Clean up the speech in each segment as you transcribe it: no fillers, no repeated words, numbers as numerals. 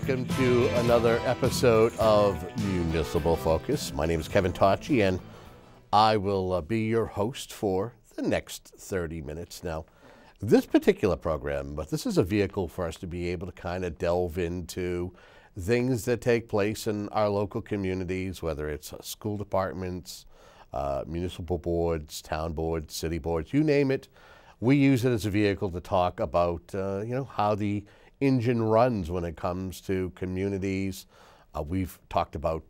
welcome to another episode of Municipal Focus. My name is Kevin Tocci, and I will be your host for the next 30 minutes. Now, this particular program, but this is a vehicle for us to be able to kind of delve into things that take place in our local communities, whether it's school departments, municipal boards, town boards, city boards, you name it. We use it as a vehicle to talk about, how the engine runs when it comes to communities. We've talked about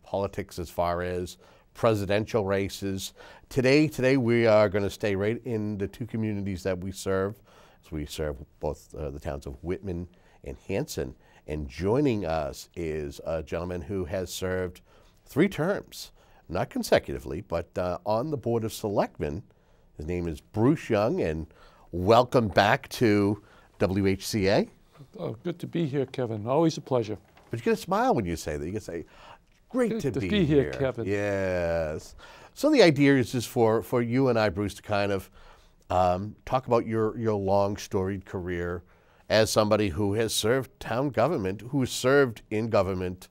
politics as far as presidential races. Today we are going to stay right in the two communities that we serve. So we serve both the towns of Whitman and Hanson. And joining us is a gentleman who has served 3 terms, not consecutively, but on the Board of Selectmen. His name is Bruce Young, and welcome back to WHCA. Oh, good to be here, Kevin. Always a pleasure. But you get a smile when you say that. You can say, great to be here, Kevin. Yes. So the idea is just for you and I, Bruce, to kind of talk about your long, storied career as somebody who has served town government, who has served in government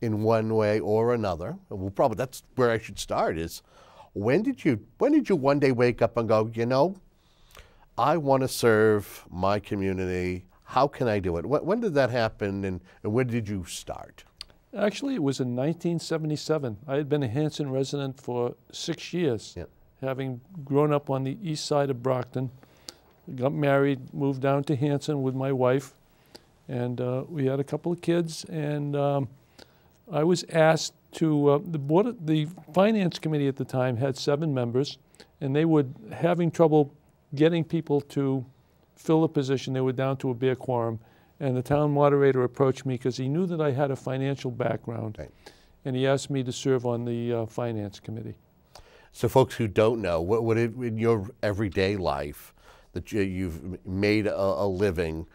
in one way or another. And that's where I should start is, when did you one day wake up and go, I want to serve my community. How can I do it? When did that happen, and when did you start? Actually, it was in 1977. I had been a Hanson resident for 6 years, having grown up on the east side of Brockton. Got married, moved down to Hanson with my wife, and we had a couple of kids, and I was asked to, the finance committee at the time had 7 members, and they were having trouble getting people to fill the position. They were down to a bare quorum, and the town moderator approached me because he knew that I had a financial background, and he asked me to serve on the finance committee. So folks who don't know, what in your everyday life that you've made a living,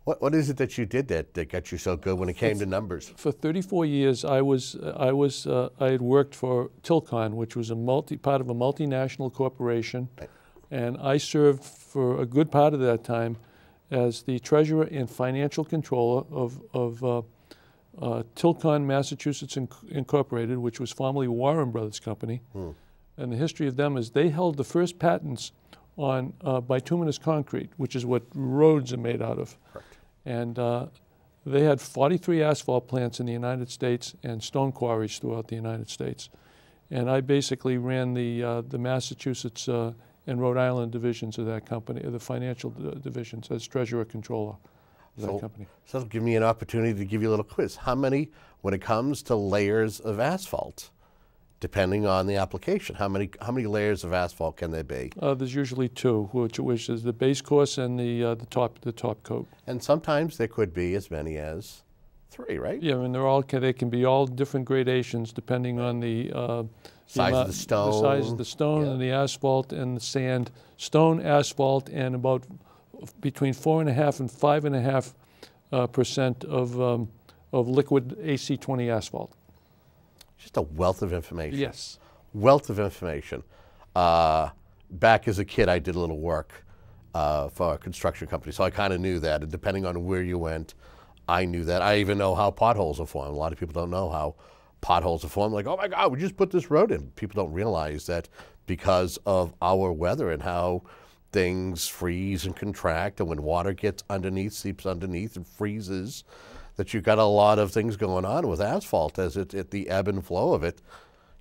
what is it that you did that got you so good when it came to numbers? For 34 years, I had worked for Tilcon, which was part of a multinational corporation, and I served for a good part of that time as the treasurer and financial controller of Tilcon, Massachusetts Incorporated, which was formerly Warren Brothers Company. And the history of them is they held the first patents on bituminous concrete, which is what roads are made out of. Correct. And they had 43 asphalt plants in the United States and stone quarries throughout the United States. And I basically ran the Massachusetts and Rhode Island divisions of that company, the financial divisions, as treasurer controller of that company. So give me an opportunity to give you a little quiz. How many, when it comes to layers of asphalt, depending on the application, how many layers of asphalt can there be? There's usually 2, which is the base course and the top coat. And sometimes there could be as many as 3, right? Yeah, and they can be all different gradations depending on the size of the stone. The size of the stone and the asphalt and the sand. Stone, asphalt, and about between 4.5% and 5.5% of liquid AC-20 asphalt. Just a wealth of information. Yes. Wealth of information. Back as a kid, I did a little work for a construction company, so I kind of knew that. And depending on where you went, I knew that. I even know how potholes are formed. A lot of people don't know how potholes are formed. Like, oh my God, we just put this road in. People don't realize that because of our weather and how things freeze and contract, and when water gets underneath, seeps underneath and freezes, that you've got a lot of things going on with asphalt as at the ebb and flow of it.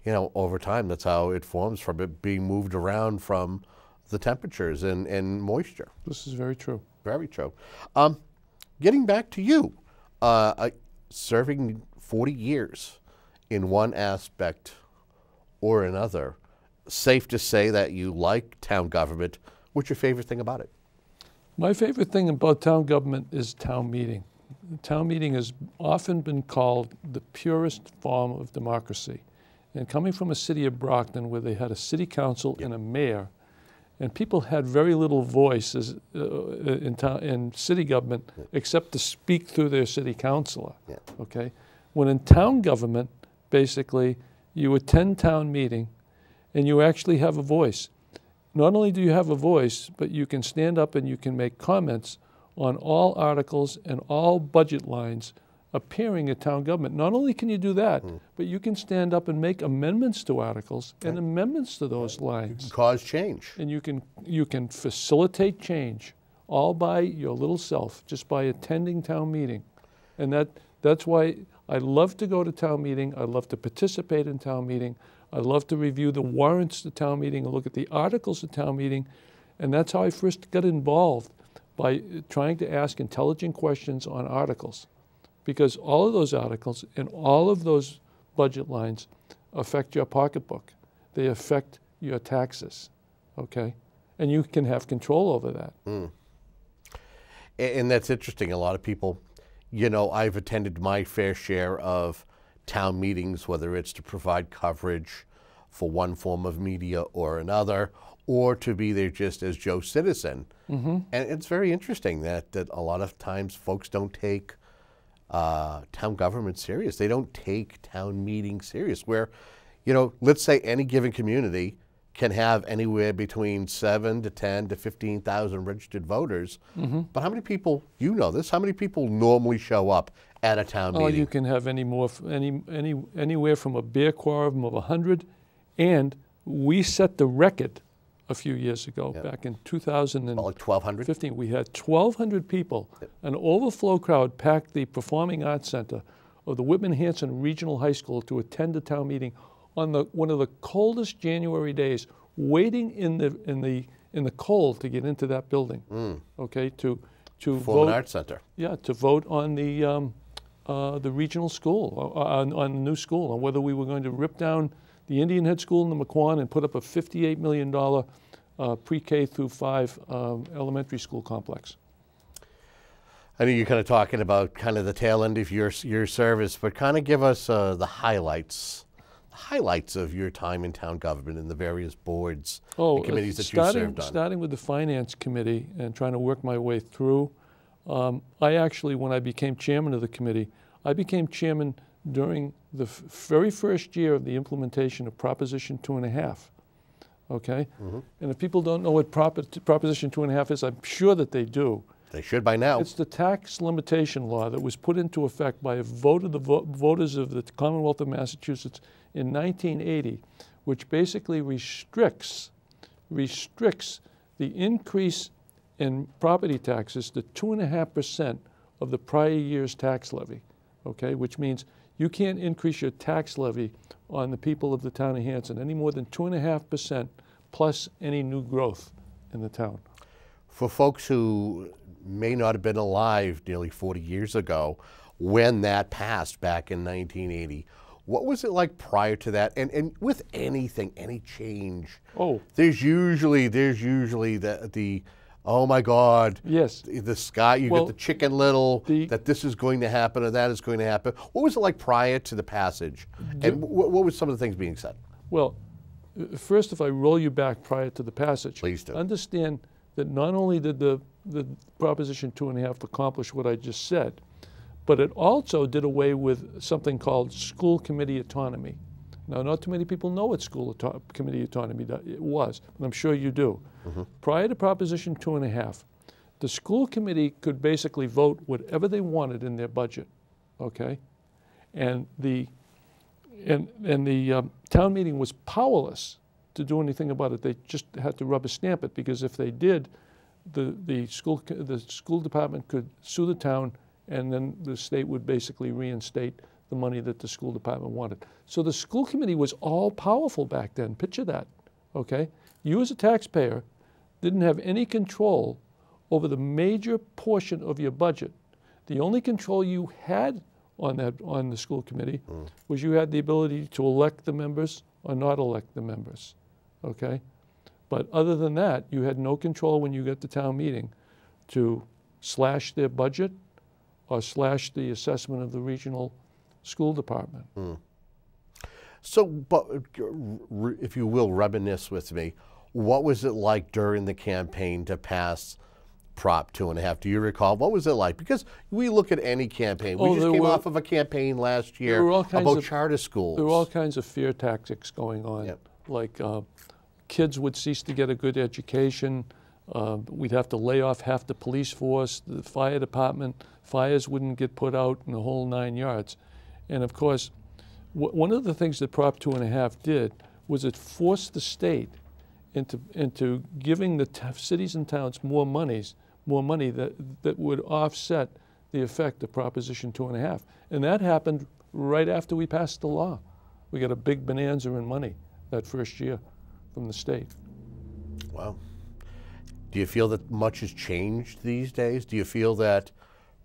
Over time, that's how it forms from it being moved around from the temperatures and moisture. This is very true. Very true. Getting back to you, serving 40 years in one aspect or another, safe to say that you like town government. What's your favorite thing about it? My favorite thing about town government is town meeting. Town meeting has often been called the purest form of democracy. And coming from a city of Brockton where they had a city council and a mayor, and people had very little voice in city government except to speak through their city councilor. Okay? When in town government, basically, you attend town meeting and you actually have a voice. Not only do you have a voice, but you can stand up and you can make comments on all articles and all budget lines appearing at town government. Not only can you do that, but you can stand up and make amendments to articles and amendments to those lines. Cause change. And you can facilitate change all by your little self, just by attending town meeting. And that's why I love to go to town meeting. I love to participate in town meeting. I love to review the warrants to town meeting and look at the articles at town meeting. And that's how I first got involved, by trying to ask intelligent questions on articles. Because all of those articles and all of those budget lines affect your pocketbook. They affect your taxes, okay? And you can have control over that. And that's interesting. A lot of people, you know, I've attended my fair share of town meetings, whether it's to provide coverage for one form of media or another, or to be there just as Joe citizen. And it's very interesting that a lot of times folks don't take town government serious. They don't take town meetings serious, where, you know, let's say any given community can have anywhere between 7 to 10 to 15,000 registered voters. But how many people, you know this, how many people normally show up at a town meeting? Oh, you can have anywhere from a bare quorum of 100, and we set the record a few years ago, back in 2015. Like 1,200? We had 1,200 people. An overflow crowd packed the Performing Arts Center of the Whitman Hanson Regional High School to attend a town meeting on one of the coldest January days, waiting in the cold to get into that building. Okay, to vote. Arts Center. Yeah, to vote on the regional school, on the new school, on whether we were going to rip down the Indian Head School in the McQuon and put up a $58 million pre-K through 5 elementary school complex. I know you're kind of talking about kind of the tail end of your service, but kind of give us the highlights of your time in town government and the various boards and committees that you served on. Starting with the Finance Committee and trying to work my way through. I actually, when I became chairman of the committee, I became chairman during the very first year of the implementation of Proposition 2.5, okay? And if people don't know what Proposition 2.5 is, I'm sure that they do. They should by now. It's the tax limitation law that was put into effect by a vote of the voters of the Commonwealth of Massachusetts in 1980, which basically restricts the increase in property taxes to 2.5% of the prior year's tax levy, okay? Which means you can't increase your tax levy on the people of the town of Hanson any more than 2.5% plus any new growth in the town. For folks who may not have been alive nearly 40 years ago when that passed back in 1980, what was it like prior to that? And with anything, any change, there's usually the oh my God, yes, the sky, you get the Chicken Little, that this is going to happen or that is going to happen. What was it like prior to the passage? And what were some of the things being said? Well, first, if I roll you back prior to the passage, please do. Understand that not only did the Proposition 2.5 accomplish what I just said, but it also did away with something called school committee autonomy. Now, not too many people know what school committee autonomy was, but I'm sure you do. Prior to Proposition 2.5, the school committee could basically vote whatever they wanted in their budget, okay? And the town meeting was powerless to do anything about it. They just had to rubber stamp it, because if they did, the school department could sue the town, and then the state would basically reinstate the money that the school department wanted. So the school committee was all powerful back then. Picture that, okay? You as a taxpayer didn't have any control over the major portion of your budget. The only control you had on the school committee was you had the ability to elect the members or not elect the members, okay? But other than that, you had no control when you got to town meeting to slash their budget or slash the assessment of the regional school department. So, but if you will reminisce with me, what was it like during the campaign to pass Prop 2.5? Do you recall? What was it like? Because we look at any campaign. We just came off of a campaign last year about charter schools. There were all kinds of fear tactics going on. Like kids would cease to get a good education. We'd have to lay off half the police force, the fire department, fires wouldn't get put out, in the whole 9 yards. And of course, one of the things that Prop 2.5 did was it forced the state into giving the cities and towns more money that would offset the effect of Proposition 2.5. And that happened right after we passed the law. We got a big bonanza in money that first year from the state. Wow. Do you feel that much has changed these days? Do you feel that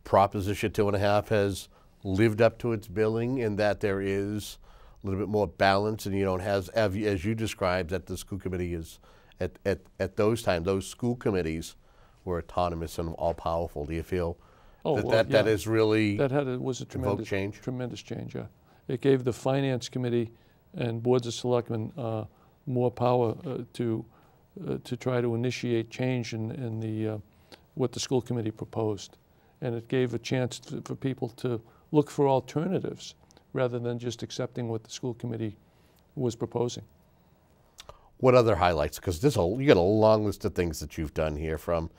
Proposition 2.5 has lived up to its billing and that there is a little bit more balance and you don't have, as you described, that the school committee is, at those times, those school committees were autonomous and all-powerful? Do you feel that has really was a tremendous change? Tremendous change, yeah. It gave the Finance Committee and boards of selectmen more power to try to initiate change in the what the school committee proposed, and it gave a chance for people to look for alternatives rather than just accepting what the school committee was proposing. What other highlights? Because you got a long list of things that you've done here, from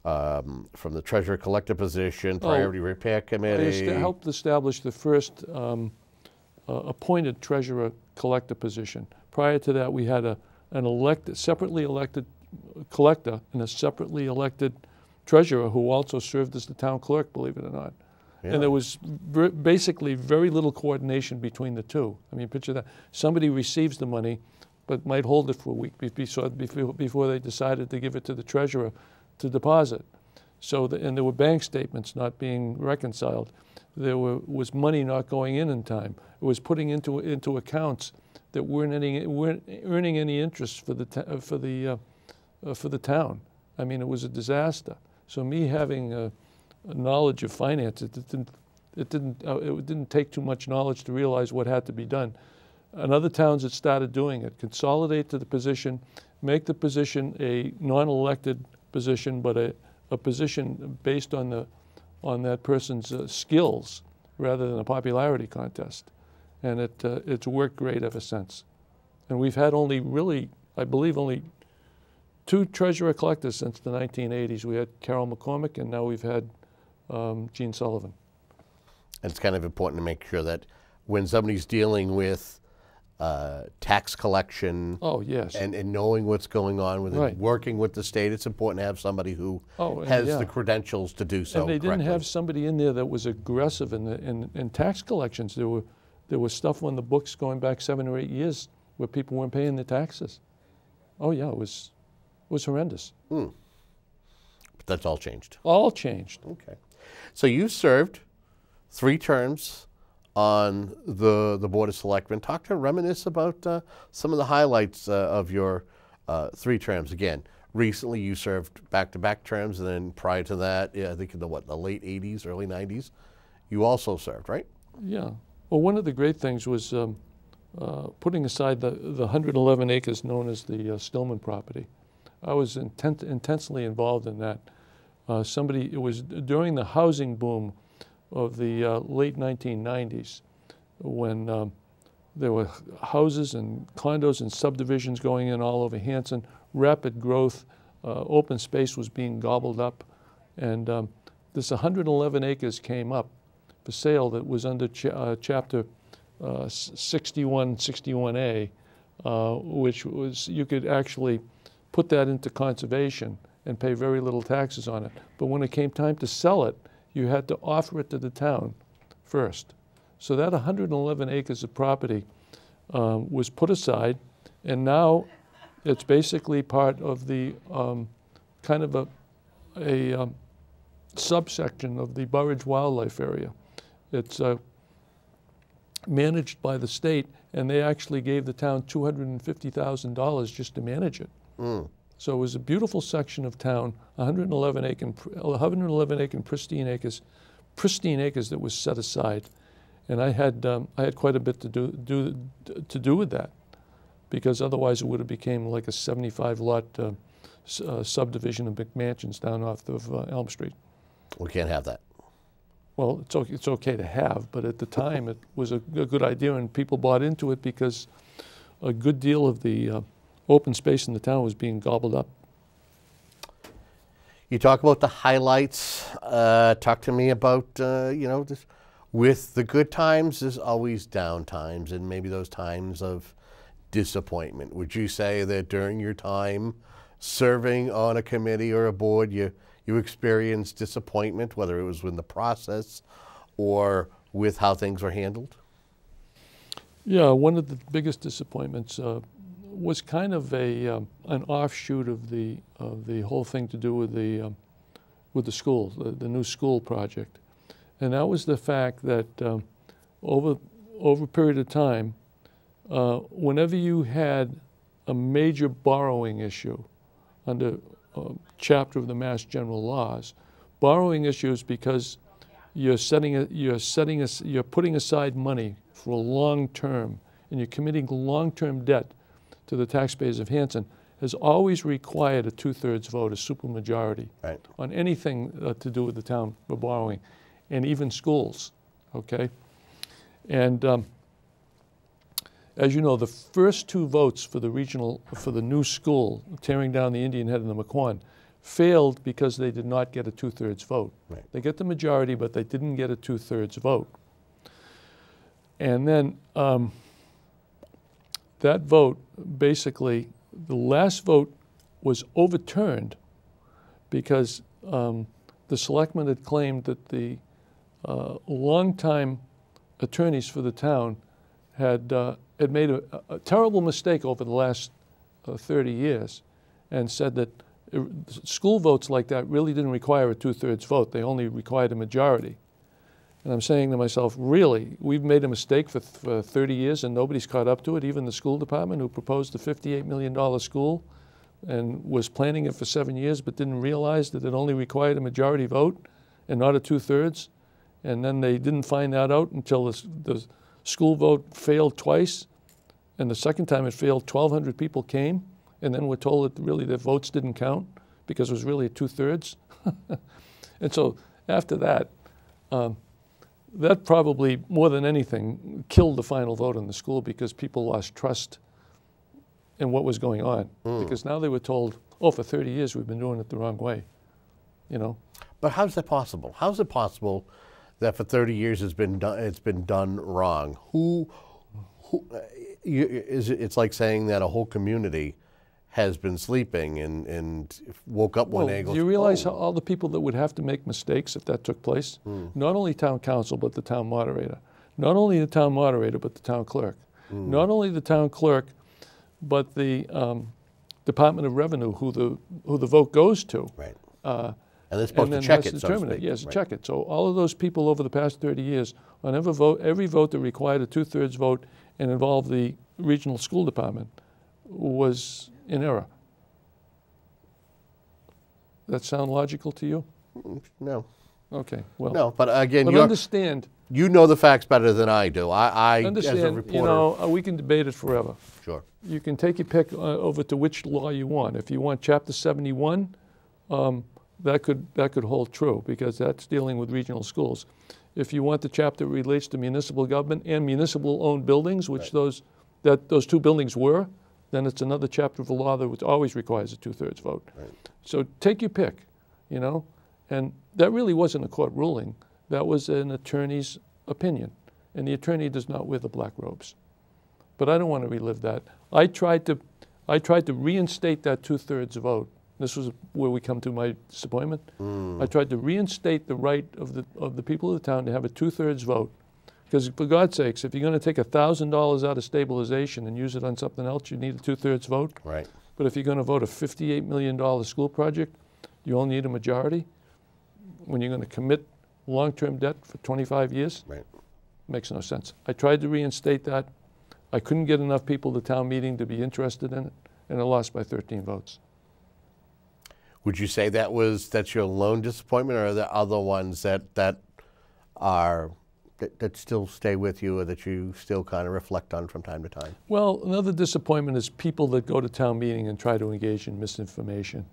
the treasurer collector position, priority repair committee. I helped establish the first appointed treasurer collector position. Prior to that, we had an separately elected collector and a separately elected treasurer who also served as the town clerk, believe it or not. Yeah. And there was basically very little coordination between the two. I mean, picture that. Somebody receives the money, but might hold it for a week before they decided to give it to the treasurer to deposit. And there were bank statements not being reconciled. There was money not going in time. It was putting into accounts that weren't earning any interest for the town. I mean, it was a disaster. So me having a knowledge of finance, it didn't take too much knowledge to realize what had to be done. And other towns that started doing it, consolidate to the position, make the position a non-elected position, but a position based on that person's skills rather than a popularity contest. And it's worked great ever since. And we've had I believe only 2 treasurer collectors since the 1980s. We had Carol McCormick, and now we've had Gene Sullivan. And it's kind of important to make sure that when somebody's dealing with tax collection, and knowing what's going on with it, working with the state, it's important to have somebody who has the credentials to do so. And they correctly. Didn't have somebody in there that was aggressive in tax collections. There was stuff on the books going back 7 or 8 years where people weren't paying their taxes. Oh yeah, it was horrendous. But that's all changed. All changed. Okay. So you served 3 terms on the Board of Selectmen. Reminisce about some of the highlights of your 3 terms. Again, recently you served back-to-back terms, and then prior to that, I think in the late 80s, early 90s, you also served, right? Yeah. Well, one of the great things was putting aside the 111 acres known as the Stillman property. I was intensely involved in that. It was during the housing boom of the late 1990s when there were houses and condos and subdivisions going in all over Hanson, rapid growth, open space was being gobbled up, and this 111 acres came up for sale that was under Chapter 6161A, which was, you could actually put that into conservation and pay very little taxes on it. But when it came time to sell it, you had to offer it to the town first. So that 111 acres of property was put aside, and now it's basically part of the kind of a subsection of the Burridge Wildlife Area. It's managed by the state, and they actually gave the town $250,000 just to manage it. So it was a beautiful section of town, 111 acre pristine acres that was set aside, and I had quite a bit to do with that, because otherwise it would have became like a 75-lot subdivision of McMansions down off of Elm Street. We can't have that. Well, it's okay to have, but at the time it was a good idea, and people bought into it because a good deal of the open space in the town was being gobbled up. You talk about the highlights. Talk to me about, just with the good times, there's always down times and maybe those times of disappointment. Would you say that during your time serving on a committee or a board, you experienced disappointment, whether it was in the process or with how things were handled? Yeah, one of the biggest disappointments was kind of an offshoot of the whole thing to do with the school, the new school project, and that was the fact that over a period of time, whenever you had a major borrowing issue under a chapter of the Mass General Laws, borrowing issues because you're putting aside money for a long term and you're committing long-term debt to the taxpayers of Hanson, has always required a 2/3 vote, a supermajority, right, on anything to do with the town for borrowing, and even schools, okay? And as you know, the first 2 votes for the new school, tearing down the Indian Head and the McQuon, failed because they did not get a 2/3 vote. Right. They get the majority, but they didn't get a 2/3 vote. And then that vote, basically, the last vote was overturned because the selectmen had claimed that the longtime attorneys for the town had made a terrible mistake over the last 30 years and said that school votes like that really didn't require a 2/3 vote. They only required a majority. And I'm saying to myself, really, we've made a mistake for 30 years and nobody's caught up to it, even the school department who proposed the $58 million school and was planning it for 7 years but didn't realize that it only required a majority vote and not a 2/3. And then they didn't find that out until the school vote failed twice. And the second time it failed, 1,200 people came. And then we're told that really their votes didn't count because it was really a 2/3. And so after that, that probably, more than anything, killed the final vote in the school because people lost trust in what was going on. Because now they were told, oh, for 30 years we've been doing it the wrong way, But how's that possible? How's it possible that for 30 years it's been done wrong? It's like saying that a whole community has been sleeping and woke up one day and goes, do you realize all the people that would have to make mistakes if that took place? Not only town council, but the town moderator. Not only the town moderator, but the town clerk. Not only the town clerk, but the Department of Revenue, who the vote goes to. Right. And they're supposed to check it, so to speak. Yes, check it. So all of those people over the past 30 years, on every vote that required a 2/3 vote and involved the regional school department, was in error. That sound logical to you? No. Okay, well. No, but again, understand. You know the facts better than I do. I understand, as a reporter. We can debate it forever. Sure. You can take your pick over to which law you want. If you want Chapter 71, that could hold true because that's dealing with regional schools. If you want the chapter that relates to municipal government and municipal-owned buildings, which those 2 buildings were, then it's another chapter of the law that always requires a 2/3 vote. Right. So take your pick, And that really wasn't a court ruling. That was an attorney's opinion. And the attorney does not wear the black robes. But I don't want to relive that. I tried to reinstate that 2/3 vote. This was where we come to my disappointment. I tried to reinstate the right of the people of the town to have a 2/3 vote. Because for God's sakes, if you're going to take $1,000 out of stabilization and use it on something else, you need a 2/3 vote. Right. But if you're going to vote a $58 million school project, you only need a majority. When you're going to commit long-term debt for 25 years, right, makes no sense. I tried to reinstate that. I couldn't get enough people to town meeting to be interested in it, and I lost by 13 votes. Would you say that's your lone disappointment, or are there other ones that still stay with you or that you still kind of reflect on from time to time? Well, another disappointment is people that go to town meeting and try to engage in misinformation,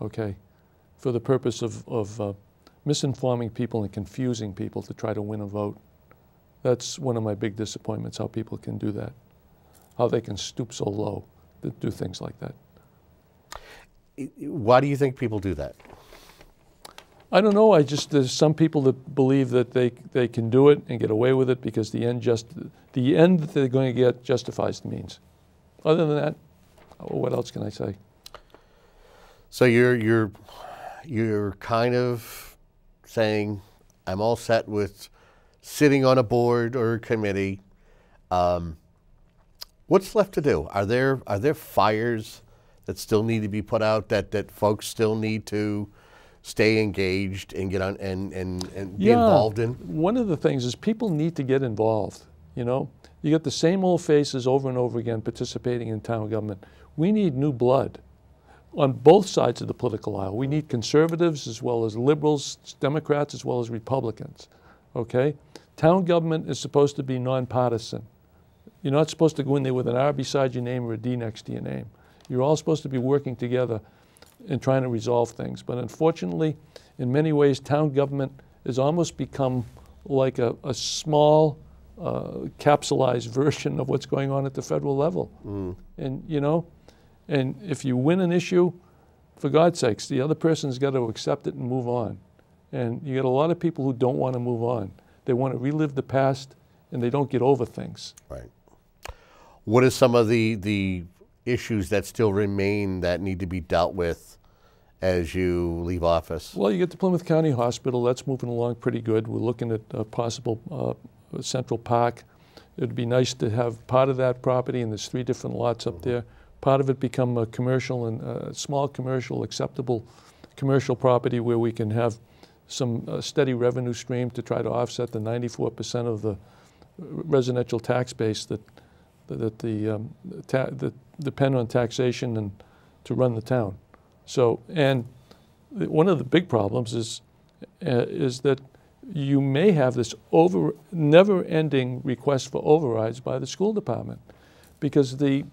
okay, for the purpose of misinforming people and confusing people to try to win a vote. That's one of my big disappointments, how people can do that, how they can stoop so low to do things like that. Why do you think people do that? I don't know. There's some people that believe that they can do it and get away with it because the end that they're going to get justifies the means. Other than that, what else can I say? So you're kind of saying, I'm all set with sitting on a board or a committee. What's left to do? Are there fires that still need to be put out that folks still need to stay engaged and get on and be involved in? One of the things is people need to get involved. You know, you get the same old faces over and over again participating in town government. We need new blood on both sides of the political aisle. We need conservatives as well as liberals, Democrats as well as Republicans. Okay, town government is supposed to be nonpartisan. You're not supposed to go in there with an R beside your name or a D next to your name. You're all supposed to be working together and trying to resolve things. But unfortunately, in many ways, town government has almost become like a small, capsulized version of what's going on at the federal level. And, you know, and if you win an issue, for God's sakes, the other person's got to accept it and move on. And you got a lot of people who don't want to move on. They want to relive the past, and they don't get over things. Right. What are some of the issues that still remain that need to be dealt with as you leave office? Well, you get the Plymouth County Hospital. That's moving along pretty good. We're looking at a possible Central Park. It'd be nice to have part of that property, and there's 3 different lots up there. Part of it become a commercial and small commercial, acceptable commercial property where we can have some steady revenue stream to try to offset the 94% of the residential tax base that depend on taxation and to run the town. So, and one of the big problems is that you may have this never-ending request for overrides by the school department because the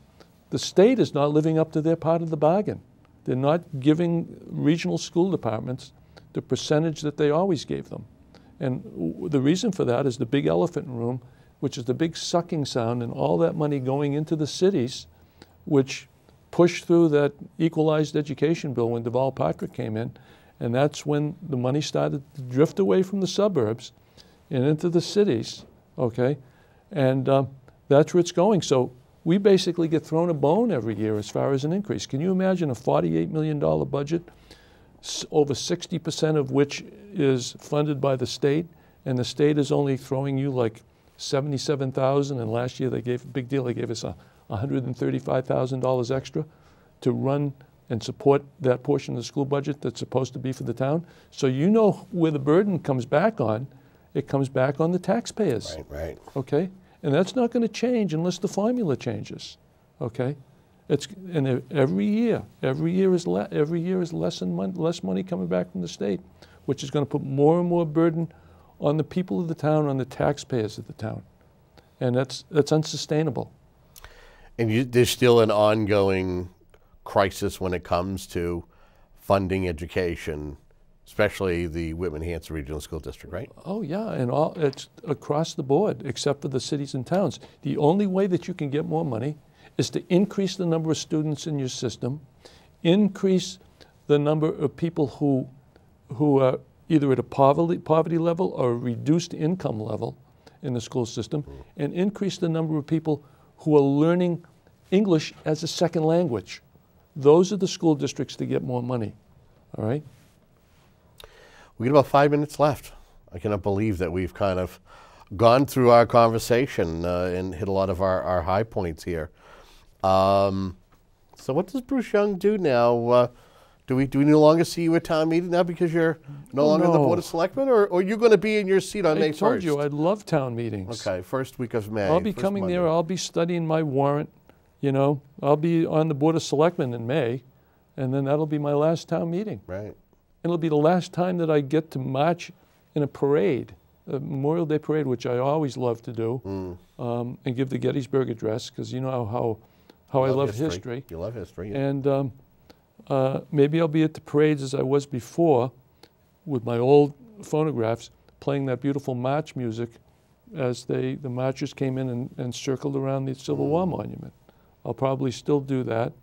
state is not living up to their part of the bargain. They're not giving regional school departments the percentage that they always gave them. And the reason for that is the big elephant in the room, which is the big sucking sound and all that money going into the cities, which pushed through that equalized education bill when Deval Patrick came in. And that's when the money started to drift away from the suburbs and into the cities, okay? And that's where it's going. So we basically get thrown a bone every year as far as an increase. Can you imagine a $48 million budget, over 60% of which is funded by the state, and the state is only throwing you like $77,000, and last year they gave a big deal. They gave us $135,000 extra to run and support that portion of the school budget that's supposed to be for the town. So you know where the burden comes back on. It comes back on the taxpayers. Right. Okay, and that's not going to change unless the formula changes. Okay, and every year is less money coming back from the state, which is going to put more and more burden on the people of the town, on the taxpayers of the town, and that's unsustainable. And there's still an ongoing crisis when it comes to funding education, especially the Whitman-Hanson Regional School District, right? Oh yeah, and it's across the board, except for the cities and towns. The only way that you can get more money is to increase the number of students in your system, increase the number of people who are either at a poverty level or a reduced income level in the school system, and increase the number of people who are learning English as a second language. Those are the school districts that get more money, all right? We got about 5 minutes left. I cannot believe that we've kind of gone through our conversation and hit a lot of our high points here. So what does Bruce Young do now? Do we no longer see you at town meeting now because you're no longer on the Board of Selectmen, or are you going to be in your seat on May 1st? I told you, I love town meetings. Okay, first week of May. I'll be coming there, I'll be studying my warrant, you know. I'll be on the Board of Selectmen in May, and then that'll be my last town meeting. Right. It'll be the last time that I get to march in a parade, a Memorial Day parade, which I always love to do, and give the Gettysburg Address, because you know how I love history. You love history. Yeah. And maybe I'll be at the parades as I was before with my old phonographs playing that beautiful march music as the marchers came in and circled around the Civil War monument. I'll probably still do that.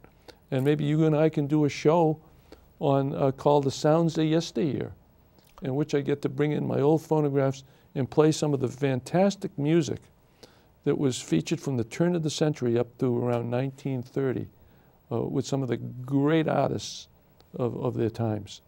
And maybe you and I can do a show on called The Sounds of Yesteryear. in which I get to bring in my old phonographs and play some of the fantastic music that was featured from the turn of the century up to around 1930 with some of the great artists of their times.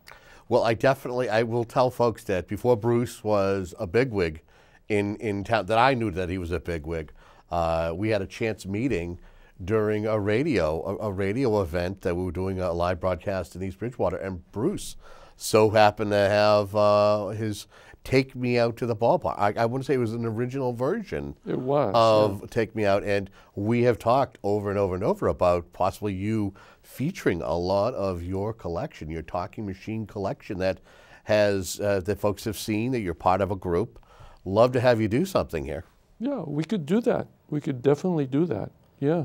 Well, I will tell folks that before Bruce was a bigwig in town, that I knew that he was a bigwig. We had a chance meeting during a radio event that we were doing a live broadcast in East Bridgewater, and Bruce so happened to have his Take Me Out to the Ballpark. I wouldn't say it was an original version. It was. Of Take Me Out, and we have talked over and over and over about possibly you featuring a lot of your collection, your talking machine collection that has that folks have seen, that you're part of a group. Love to have you do something here. Yeah, we could do that. We could definitely do that. Yeah.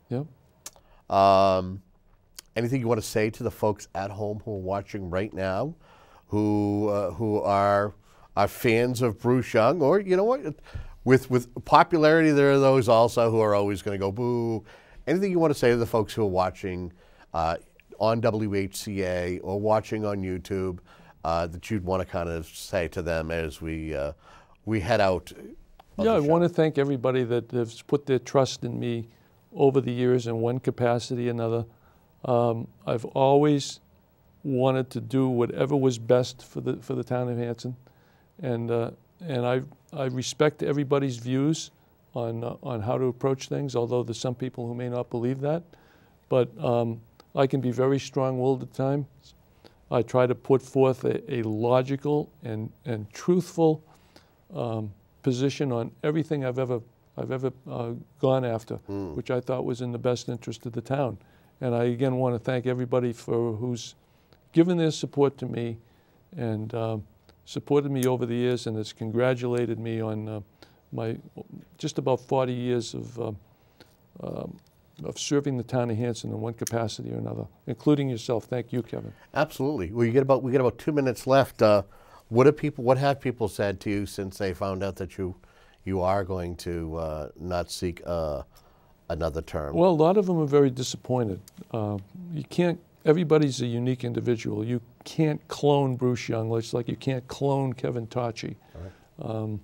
Yep. Anything you want to say to the folks at home who are watching right now, who are fans of Bruce Young, or you know what, with popularity, there are those also who are always going to go boo. Anything you want to say to the folks who are watching on WHCA or watching on YouTube that you'd want to kind of say to them as we head out? Yeah, I want to thank everybody that has put their trust in me over the years in one capacity or another. I've always wanted to do whatever was best for the town of Hanson, and I respect everybody's views on how to approach things. Although there's some people who may not believe that, but I can be very strong-willed at times. I try to put forth a logical and truthful position on everything I've ever gone after, which I thought was in the best interest of the town. And I again want to thank everybody for who's given their support to me and supported me over the years and has congratulated me on my just about 40 years of serving the town of Hanson in one capacity or another, including yourself. Thank you, Kevin. Absolutely. Well, we get about 2 minutes left. What have people said to you since they found out that you are going to not seek another term? Well, a lot of them are very disappointed. You can't. Everybody's a unique individual. You can't clone Bruce Young, just like you can't clone Kevin Tocci. Right.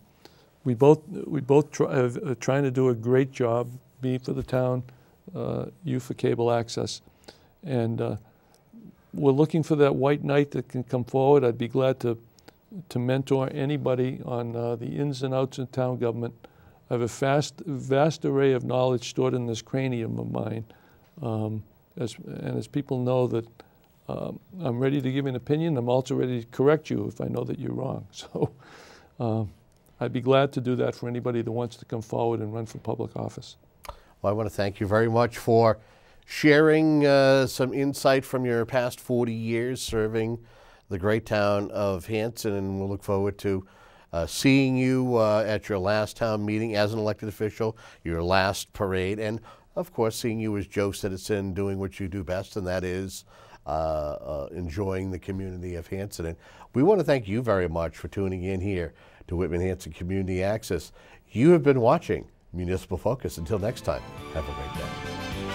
We both are trying to do a great job, me for the town, you for cable access, and we're looking for that white knight that can come forward. I'd be glad to mentor anybody on the ins and outs of town government. I have a vast array of knowledge stored in this cranium of mine. As people know that I'm ready to give an opinion, I'm also ready to correct you if I know that you're wrong. So I'd be glad to do that for anybody that wants to come forward and run for public office. Well, I want to thank you very much for sharing some insight from your past 40 years serving the great town of Hanson, and we'll look forward to seeing you at your last town meeting as an elected official, your last parade, and of course seeing you as Joe citizen doing what you do best, and that is enjoying the community of Hanson. And we want to thank you very much for tuning in here to Whitman-Hanson Community Access. You have been watching Municipal Focus. Until next time, have a great day.